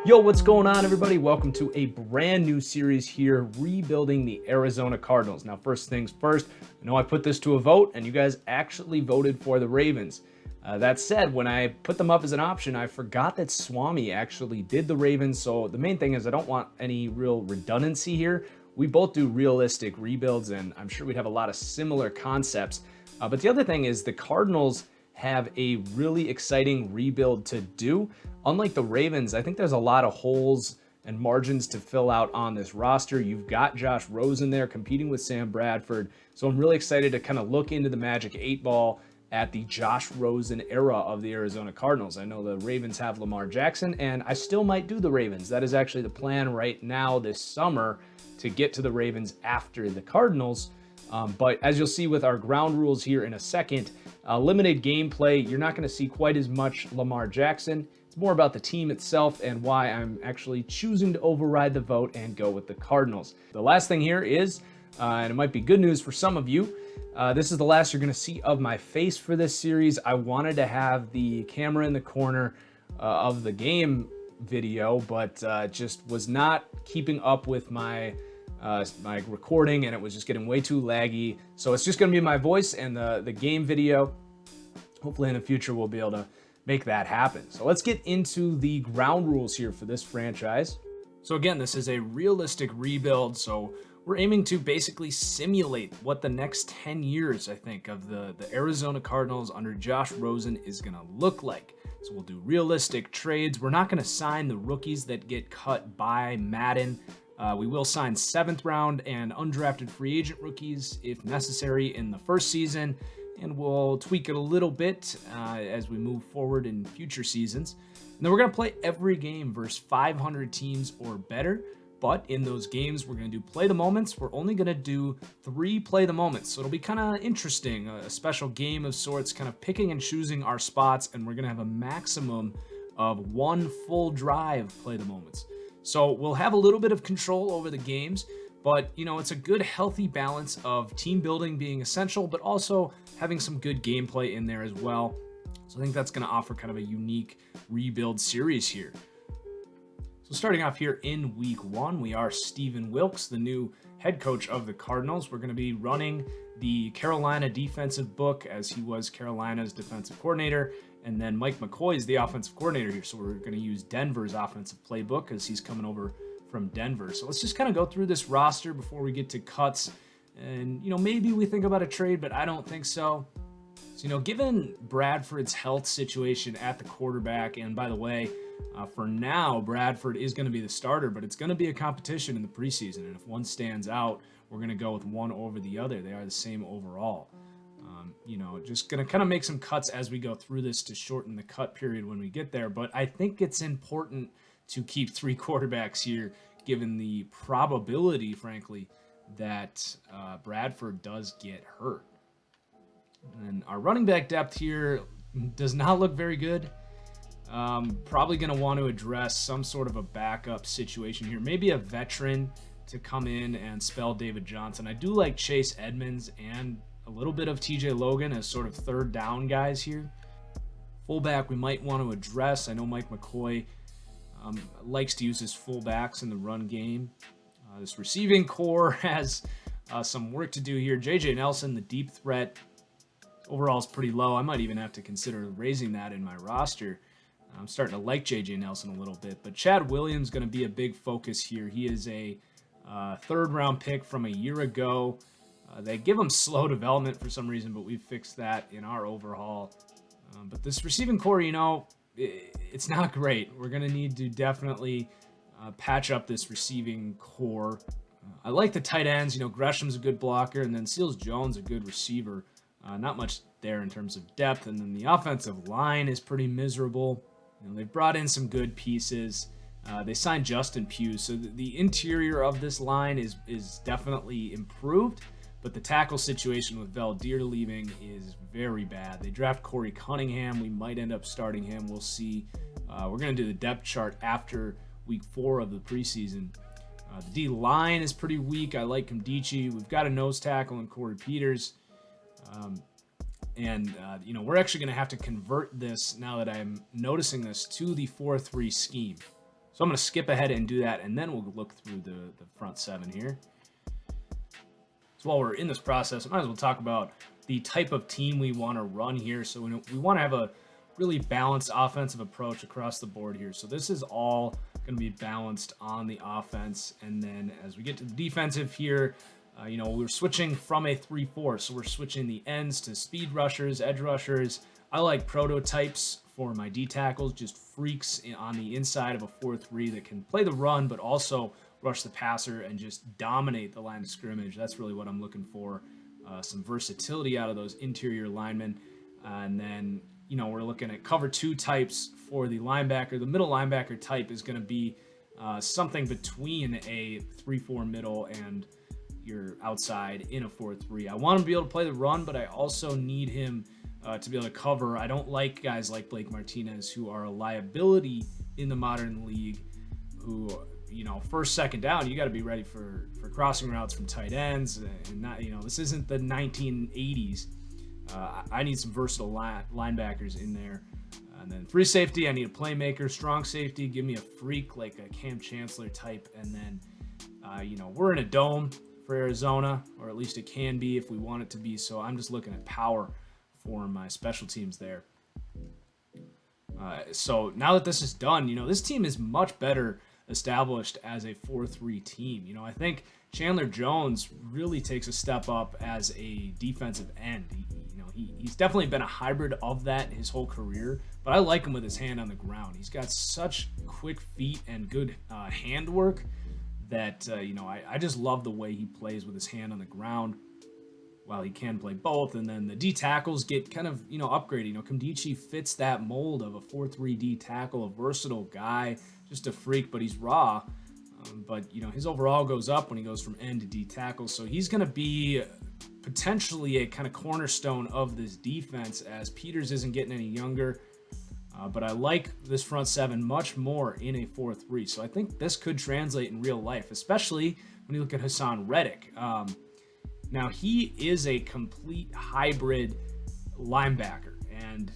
Yo, what's going on, everybody? Welcome to a brand new series here, rebuilding the Arizona Cardinals. Now, first things first, I know I put this to a vote, and you guys actually voted for the Ravens. That said, when I put them up as an option, I forgot that Swami actually did the Ravens, so the main thing is I don't want any real redundancy here. We both do realistic rebuilds, and I'm sure we'd have a lot of similar concepts. But the other thing is the Cardinals have a really exciting rebuild to do. Unlike the Ravens, I think there's a lot of holes and margins to fill out on this roster. You've got Josh Rosen there competing with Sam Bradford. So I'm really excited to kind of look into the Magic 8 Ball at the Josh Rosen era of the Arizona Cardinals. I know the Ravens have Lamar Jackson, and I still might do the Ravens. That is actually the plan right now this summer, to get to the Ravens after the Cardinals. But as you'll see with our ground rules here in a second, limited gameplay, you're not going to see quite as much Lamar Jackson. It's more about the team itself and why I'm actually choosing to override the vote and go with the Cardinals. The last thing here is, and it might be good news for some of you, this is the last you're going to see of my face for this series. I wanted to have the camera in the corner of the game video, but just was not keeping up with my recording, and it was just getting way too laggy. So it's just going to be my voice and the game video. Hopefully in the future we'll be able to make that happen. So let's get into the ground rules here for this franchise. So again, this is a realistic rebuild, so we're aiming to basically simulate what the next 10 years, I think, of the Arizona Cardinals under Josh Rosen is going to look like. So we'll do realistic trades. We're not going to sign the rookies that get cut by Madden. We will sign 7th round and undrafted free agent rookies if necessary in the first season, and we'll tweak it a little bit as we move forward in future seasons. And then we're going to play every game versus 500 teams or better, but in those games we're going to do play the moments. We're only going to do 3 play the moments, so it'll be kind of interesting, a special game of sorts, kind of picking and choosing our spots, and we're going to have a maximum of 1 full drive play the moments. So we'll have a little bit of control over the games, but it's a good healthy balance of team building being essential, but also having some good gameplay in there as well. So I think that's going to offer kind of a unique rebuild series here. So starting off here in week 1, we are Steve Wilks, the new head coach of the Cardinals. We're going to be running the Carolina defensive book, as he was Carolina's defensive coordinator. And then Mike McCoy is the offensive coordinator here. So we're going to use Denver's offensive playbook because he's coming over from Denver. So let's just kind of go through this roster before we get to cuts. And, maybe we think about a trade, but I don't think so. So, given Bradford's health situation at the quarterback, and by the way, for now, Bradford is going to be the starter, but it's going to be a competition in the preseason. And if one stands out, we're going to go with one over the other. They are the same overall. Just going to kind of make some cuts as we go through this to shorten the cut period when we get there. But I think it's important to keep 3 quarterbacks here, given the probability, frankly, that Bradford does get hurt. And our running back depth here does not look very good. Probably going to want to address some sort of a backup situation here. Maybe a veteran to come in and spell David Johnson. I do like Chase Edmonds and a little bit of TJ Logan as sort of third down guys here. Fullback we might want to address. I know Mike McCoy likes to use his fullbacks in the run game. This receiving core has some work to do here. JJ Nelson, the deep threat, overall is pretty low. I might even have to consider raising that in my roster. I'm starting to like JJ Nelson a little bit, but Chad Williams going to be a big focus here. He is a 3rd round pick from a year ago. They give him slow development for some reason, but we've fixed that in our overhaul. But this receiving core, it's not great. We're going to need to definitely patch up this receiving core. I like the tight ends. Gresham's a good blocker, and then Seals Jones a good receiver. Not much there in terms of depth. And then the offensive line is pretty miserable. They've brought in some good pieces. They signed Justin Pugh, so the interior of this line is definitely improved. But the tackle situation with Valdir leaving is very bad. They draft Corey Cunningham. We might end up starting him. We'll see. We're going to do the depth chart after week 4 of the preseason. The D-line is pretty weak. I like Kamdichi. We've got a nose tackle in Corey Peters. We're actually going to have to convert this, now that I'm noticing this, to the 4-3 scheme. So I'm going to skip ahead and do that, and then we'll look through the front seven here. So while we're in this process, I might as well talk about the type of team we want to run here. So we want to have a really balanced offensive approach across the board here. So this is all going to be balanced on the offense. And then as we get to the defensive here, we're switching from a 3-4. So we're switching the ends to speed rushers, edge rushers. I like prototypes for my D tackles, just freaks on the inside of a 4-3 that can play the run, but also rush the passer and just dominate the line of scrimmage. That's really what I'm looking for. Some versatility out of those interior linemen. And then, we're looking at cover 2 types for the linebacker. The middle linebacker type is going to be something between a 3-4 middle and your outside in a 4-3. I want him to be able to play the run, but I also need him to be able to cover. I don't like guys like Blake Martinez who are a liability in the modern league who, first, second down, you got to be ready for crossing routes from tight ends. And not, this isn't the 1980s. I need some versatile linebackers in there. And then free safety, I need a playmaker. Strong safety, give me a freak like a Cam Chancellor type. And then, we're in a dome for Arizona, or at least it can be if we want it to be. So I'm just looking at power for my special teams there. So now that this is done, this team is much better established as a 4-3 team. I think Chandler Jones really takes a step up as a defensive end. He's definitely been a hybrid of that his whole career, but I like him with his hand on the ground. He's got such quick feet and good handwork that, I just love the way he plays with his hand on the ground while he can play both. And then the D tackles get kind of, upgraded. Kamdichi fits that mold of a 4-3 D tackle, a versatile guy, just a freak, but he's raw. But his overall goes up when he goes from end to D tackle. So he's going to be potentially a kind of cornerstone of this defense as Peters isn't getting any younger. But I like this front seven much more in a 4-3. So I think this could translate in real life, especially when you look at Hassan Reddick. Now, he is a complete hybrid linebacker, and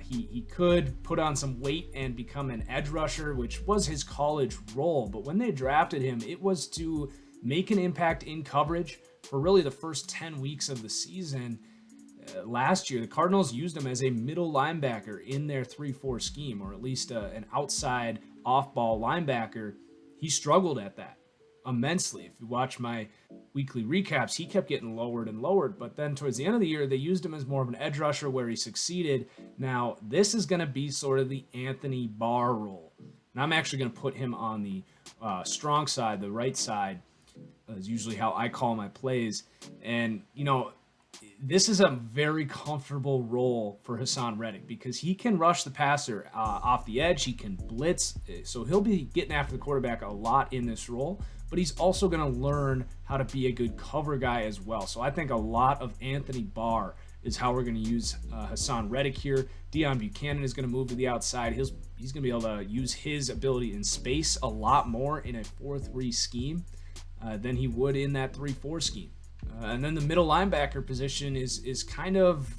he could put on some weight and become an edge rusher, which was his college role. But when they drafted him, it was to make an impact in coverage for really the first 10 weeks of the season. Last year, the Cardinals used him as a middle linebacker in their 3-4 scheme, or at least an outside off-ball linebacker. He struggled at that immensely. If you watch my weekly recaps, he kept getting lowered and lowered, but then towards the end of the year, they used him as more of an edge rusher where he succeeded. Now, this is going to be sort of the Anthony Barr role, and I'm actually going to put him on the strong side, the right side, is usually how I call my plays. And, this is a very comfortable role for Hassan Reddick because he can rush the passer off the edge. He can blitz. So he'll be getting after the quarterback a lot in this role, but he's also going to learn how to be a good cover guy as well. So I think a lot of Anthony Barr is how we're going to use Hassan Reddick here. Deion Buchanan is going to move to the outside. He's going to be able to use his ability in space a lot more in a 4-3 scheme than he would in that 3-4 scheme. And then the middle linebacker position is kind of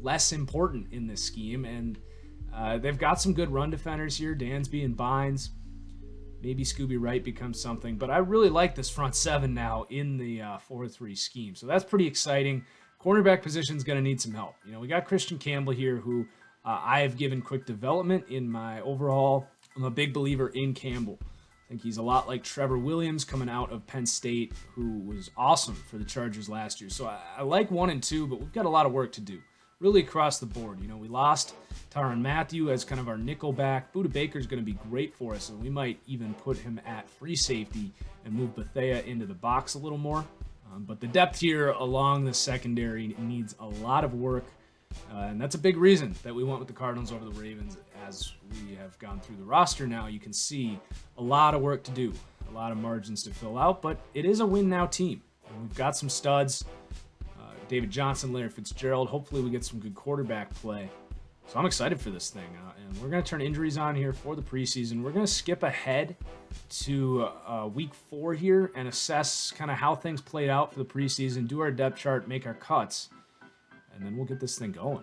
less important in this scheme. And they've got some good run defenders here, Dansby and Bynes. Maybe Scooby Wright becomes something. But I really like this front seven now in the 4-3 scheme. So that's pretty exciting. Cornerback position is going to need some help. We got Christian Campbell here who I have given quick development in my overall. I'm a big believer in Campbell. I think he's a lot like Trevor Williams coming out of Penn State, who was awesome for the Chargers last year. So I like 1 and 2, but we've got a lot of work to do, really across the board. We lost Tyrann Mathieu as kind of our nickel back. Budda Baker's going to be great for us, and we might even put him at free safety and move Bethea into the box a little more. But the depth here along the secondary needs a lot of work. And that's a big reason that we went with the Cardinals over the Ravens. As we have gone through the roster now, you can see a lot of work to do, a lot of margins to fill out, but it is a win-now team. And we've got some studs, David Johnson, Larry Fitzgerald. Hopefully we get some good quarterback play. So I'm excited for this thing. And we're going to turn injuries on here for the preseason. We're going to skip ahead to week 4 here and assess kind of how things played out for the preseason, do our depth chart, make our cuts, and then we'll get this thing going.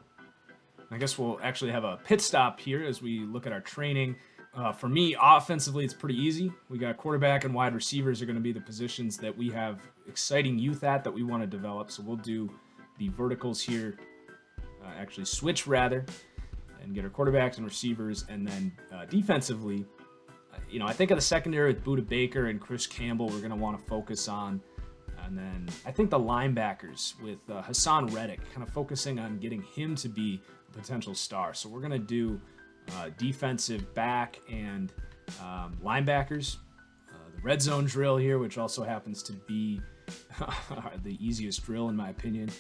I guess we'll actually have a pit stop here as we look at our training. For me, offensively, it's pretty easy. We got quarterback and wide receivers are going to be the positions that we have exciting youth at that we want to develop. So we'll do the verticals here, actually switch rather, and get our quarterbacks and receivers. And then defensively, I think of the secondary with Budda Baker and Chris Campbell, we're going to want to focus on. And then I think the linebackers with Hassan Reddick, kind of focusing on getting him to be a potential star. So we're going to do defensive back and linebackers. The red zone drill here, which also happens to be the easiest drill in my opinion.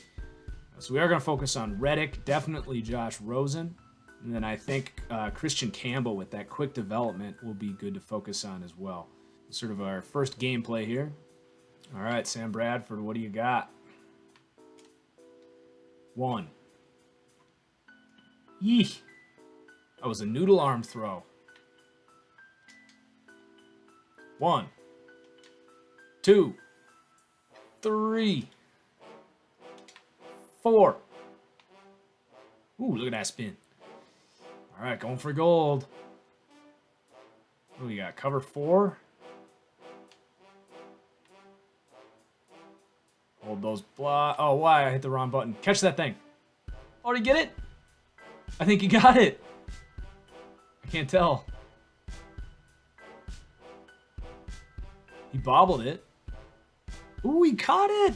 So we are going to focus on Reddick, definitely Josh Rosen. And then I think Christian Campbell with that quick development will be good to focus on as well. Sort of our first gameplay here. All right, Sam Bradford, what do you got? 1. Yee. That was a noodle arm throw. 1, 2, 3, 4. Ooh, look at that spin. All right, going for gold. What do we got? Cover 4. Hold those block. Oh, why? I hit the wrong button. Catch that thing. Oh, did you get it? I think you got it. I can't tell. He bobbled it. Ooh, he caught it.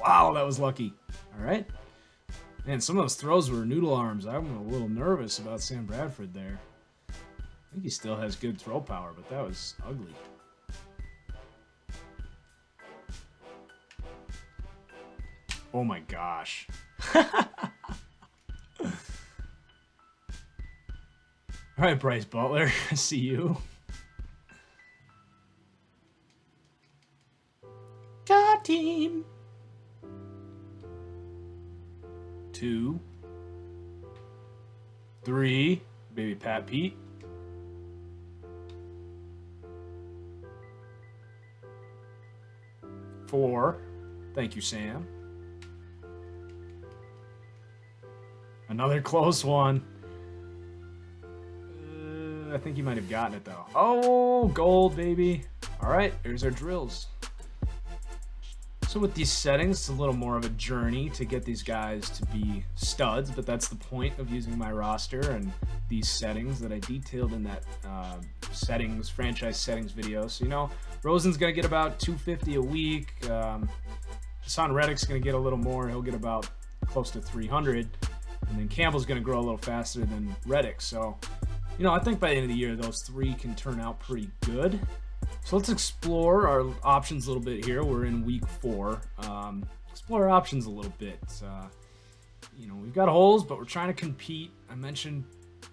Wow, that was lucky. All right. Man, some of those throws were noodle arms. I'm a little nervous about Sam Bradford there. I think he still has good throw power, but that was ugly. Oh my gosh. All right, Bryce Butler, I see you. Got team. 2, 3, baby Pat Pete. 4, thank you, Sam. Another close one. I think he might have gotten it, though. Oh, gold, baby. All right, here's our drills. So with these settings, it's a little more of a journey to get these guys to be studs, but that's the point of using my roster and these settings that I detailed in that franchise settings video. So, Rosen's going to get about $250 a week. Hassan Reddick's going to get a little more. He'll get about close to $300. And then Campbell's going to grow a little faster than Reddick. So, I think by the end of the year, those 3 can turn out pretty good. So let's explore our options a little bit here. We're in week 4. Explore our options a little bit. We've got holes, but we're trying to compete. I mentioned,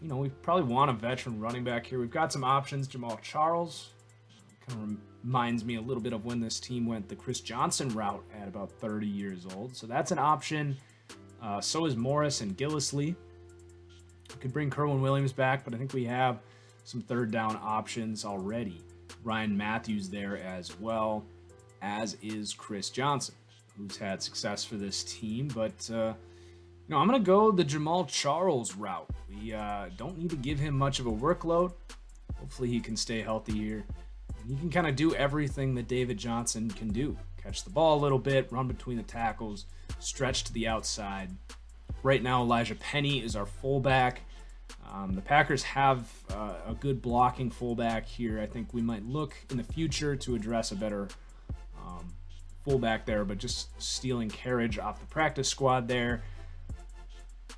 we probably want a veteran running back here. We've got some options. Jamal Charles kind of reminds me a little bit of when this team went the Chris Johnson route at about 30 years old. So that's an option. So is Morris and Gillisley. We could bring Kerwin Williams back, but I think we have some third down options already. Ryan Matthews there as well, as is Chris Johnson, who's had success for this team. But, I'm going to go the Jamal Charles route. We don't need to give him much of a workload. Hopefully he can stay healthy here. And he can kind of do everything that David Johnson can do. Catch the ball a little bit, run between the tackles, stretch to the outside. Right now, Elijah Penny is our fullback. The Packers have a good blocking fullback here. I think we might look in the future to address a better fullback there, but just stealing carriage off the practice squad there.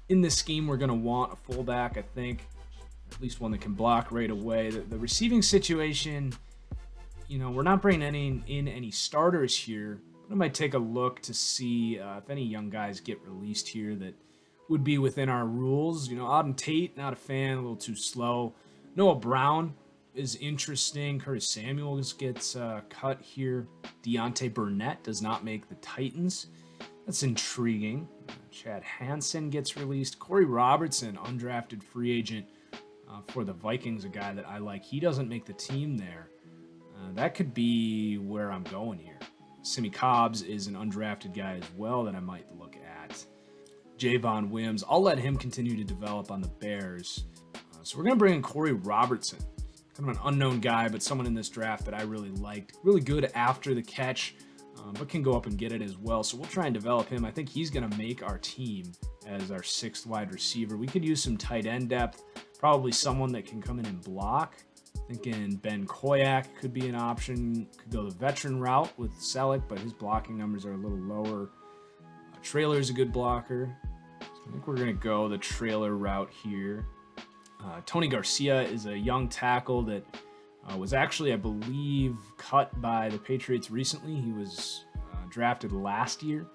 In this scheme, we're going to want a fullback, I think, at least one that can block right away. The receiving situation, we're not bringing in any starters here. But I might take a look to see if any young guys get released here that would be within our rules. Auden Tate, not a fan, a little too slow. Noah Brown is interesting. Curtis Samuels gets cut here. Deontay Burnett does not make the Titans. That's intriguing. Chad Hansen gets released. Corey Robertson, undrafted free agent for the Vikings, a guy that I like. He doesn't make the team there. That could be where I'm going here. Simi Cobbs is an undrafted guy as well that I might look at. Javon Wims, I'll let him continue to develop on the Bears. So we're going to bring in Corey Robertson, kind of an unknown guy, but someone in this draft that I really liked. Really good after the catch, but can go up and get it as well. So we'll try and develop him. I think he's going to make our team as our 6th wide receiver. We could use some tight end depth, probably someone that can come in and block. Thinking Ben Koyak could be an option. Could go the veteran route with Selleck, but his blocking numbers are a little lower. Trailer is a good blocker. So I think we're going to go the trailer route here. Tony Garcia is a young tackle that was actually, I believe, cut by the Patriots recently. He was drafted last year,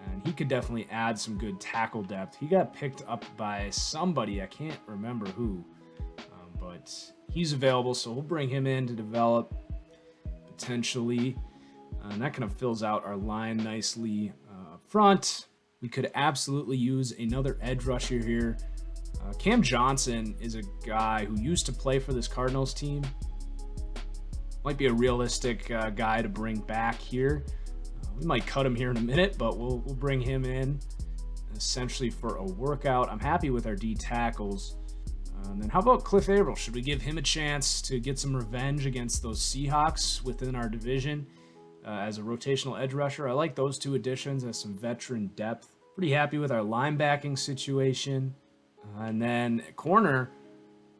and he could definitely add some good tackle depth. He got picked up by somebody, I can't remember who, but he's available, so we'll bring him in to develop potentially. And that kind of fills out our line nicely up front. We could absolutely use another edge rusher here. Cam Johnson is a guy who used to play for this Cardinals team. Might be a realistic guy to bring back here. We might cut him here in a minute, but we'll bring him in essentially for a workout. I'm happy with our D tackles. And then how about Cliff Averill? Should we give him a chance to get some revenge against those Seahawks within our division as a rotational edge rusher? I like those two additions as some veteran depth. Pretty happy with our linebacking situation. And then at corner,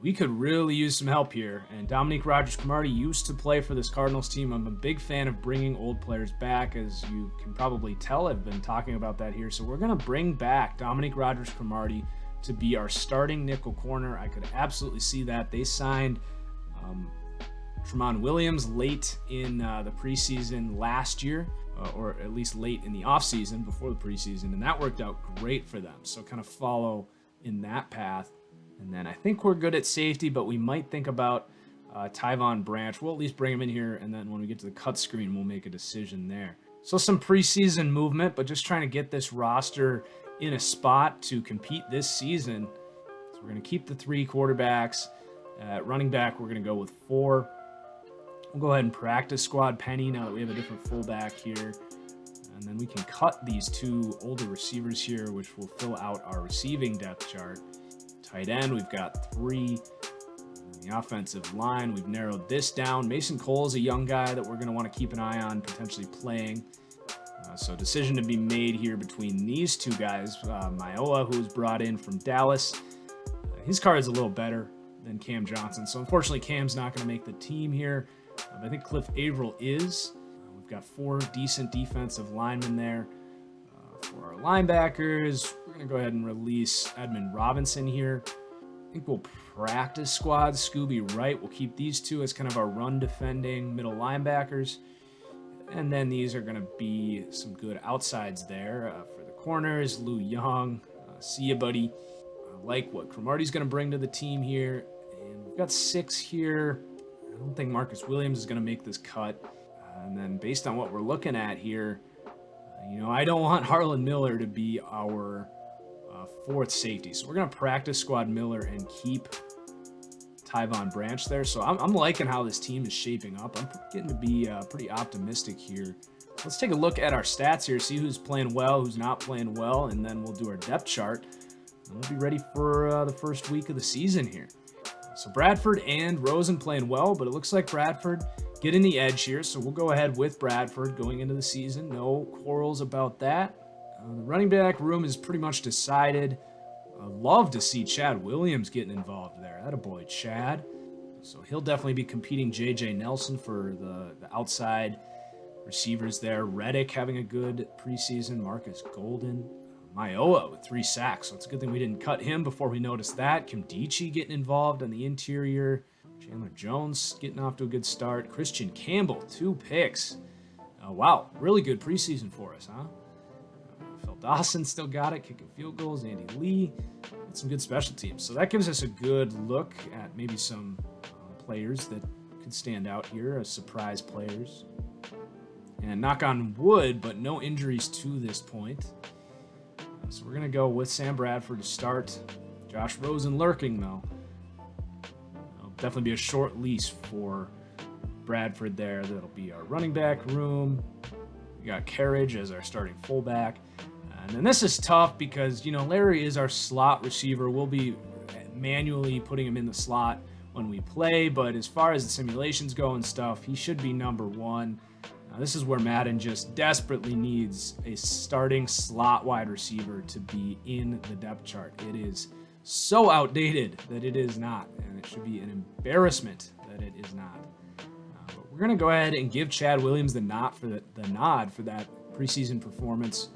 we could really use some help here. And Dominique Rodgers-Cromartie used to play for this Cardinals team. I'm a big fan of bringing old players back, as you can probably tell. I've been talking about that here. So we're going to bring back Dominique Rodgers-Cromartie to be our starting nickel corner. I could absolutely see that. They signed Tramon Williams late in the preseason last year, or at least late in the offseason before the preseason, and that worked out great for them. So kind of follow in that path. And then I think we're good at safety, but we might think about Tyvon Branch. We'll at least bring him in here, and then when we get to the cut screen, we'll make a decision there. So some preseason movement, but just trying to get this roster in a spot to compete this season. So we're going to keep the 3 quarterbacks. At running back, we're going to go with 4. We'll go ahead and practice squad Penny now that we have a different fullback here. And then we can cut these 2 older receivers here, which will fill out our receiving depth chart. Tight end, we've got 3. The offensive line, we've narrowed this down. Mason Cole is a young guy that we're going to want to keep an eye on potentially playing. So decision to be made here between these 2 guys. Maioa, who was brought in from Dallas. His card is a little better than Cam Johnson. So unfortunately, Cam's not going to make the team here. I think Cliff Averill is. We've got 4 decent defensive linemen there. For our linebackers, we're going to go ahead and release Edmund Robinson here. I think we'll practice squad Scooby Wright. We'll keep these 2 as kind of our run defending middle linebackers. And then these are going to be some good outsides there. For the corners, Lou Young. See ya, buddy. I like what Cromartie's going to bring to the team here. And we've got 6 here. I don't think Marcus Williams is going to make this cut. And then based on what we're looking at here, I don't want Harlan Miller to be our 4th safety. So we're going to practice squad Miller and keep Tyvon Branch there. So I'm liking how this team is shaping up. I'm getting to be pretty optimistic here. Let's take a look at our stats here, see who's playing well, who's not playing well, and then we'll do our depth chart. And we'll be ready for the first week of the season here. So Bradford and Rosen playing well, but it looks like Bradford getting the edge here. So we'll go ahead with Bradford going into the season. No quarrels about that. The running back room is pretty much decided. Love to see Chad Williams getting involved there. That a boy, Chad. So he'll definitely be competing J.J. Nelson for the outside receivers there. Reddick having a good preseason. Marcus Golden. Maioa with 3 sacks. So it's a good thing we didn't cut him before we noticed that. Kimdichie getting involved on the interior. Chandler Jones getting off to a good start. Christian Campbell, 2 picks. Wow, really good preseason for us, huh? Phil Dawson still got it, kicking field goals. Andy Lee, some good special teams. So that gives us a good look at maybe some players that could stand out here as surprise players. And knock on wood, but no injuries to this point. So we're going to go with Sam Bradford to start. Josh Rosen lurking, though. It'll definitely be a short lease for Bradford there. That'll be our running back room. We got Carriage as our starting fullback. And then this is tough because, Larry is our slot receiver. We'll be manually putting him in the slot when we play, but as far as the simulations go and stuff, he should be number 1. This is where Madden just desperately needs a starting slot wide receiver to be in the depth chart. It is so outdated that it is not, and it should be an embarrassment that it is not. But we're going to go ahead and give Chad Williams the nod for that preseason performance,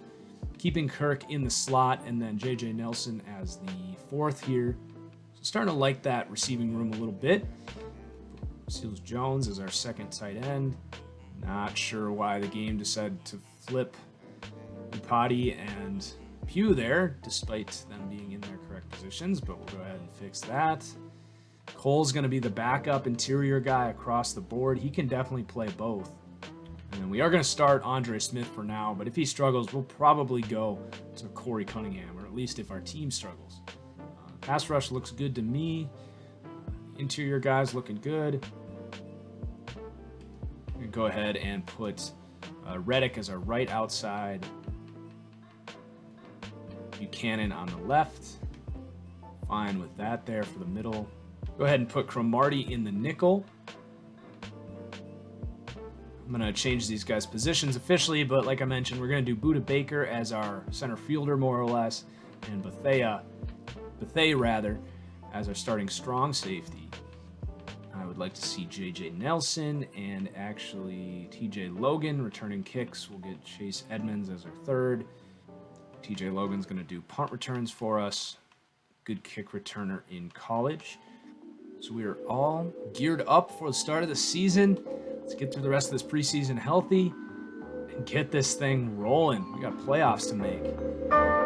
keeping Kirk in the slot, and then J.J. Nelson as the 4th here. So starting to like that receiving room a little bit. Seals Jones as our 2nd tight end. Not sure why the game decided to flip Upati and Pugh there, despite them being in their correct positions, but we'll go ahead and fix that. Cole's going to be the backup interior guy across the board. He can definitely play both. And then we are going to start Andre Smith for now, but if he struggles, we'll probably go to Corey Cunningham, or at least if our team struggles. Pass rush looks good to me. Interior guys looking good. Go ahead and put Reddick as our right outside, Buchanan on the left. Fine with that there for the middle. Go ahead and put Cromartie in the nickel. I'm going to change these guys' positions officially, but like I mentioned, we're going to do Buda Baker as our center fielder, more or less, and Bethea as our starting strong safety. I would like to see J.J. Nelson and actually T.J. Logan returning kicks. We'll get Chase Edmonds as our 3rd. T.J. Logan's going to do punt returns for us. Good kick returner in college. So we are all geared up for the start of the season. Let's get through the rest of this preseason healthy and get this thing rolling. We got playoffs to make.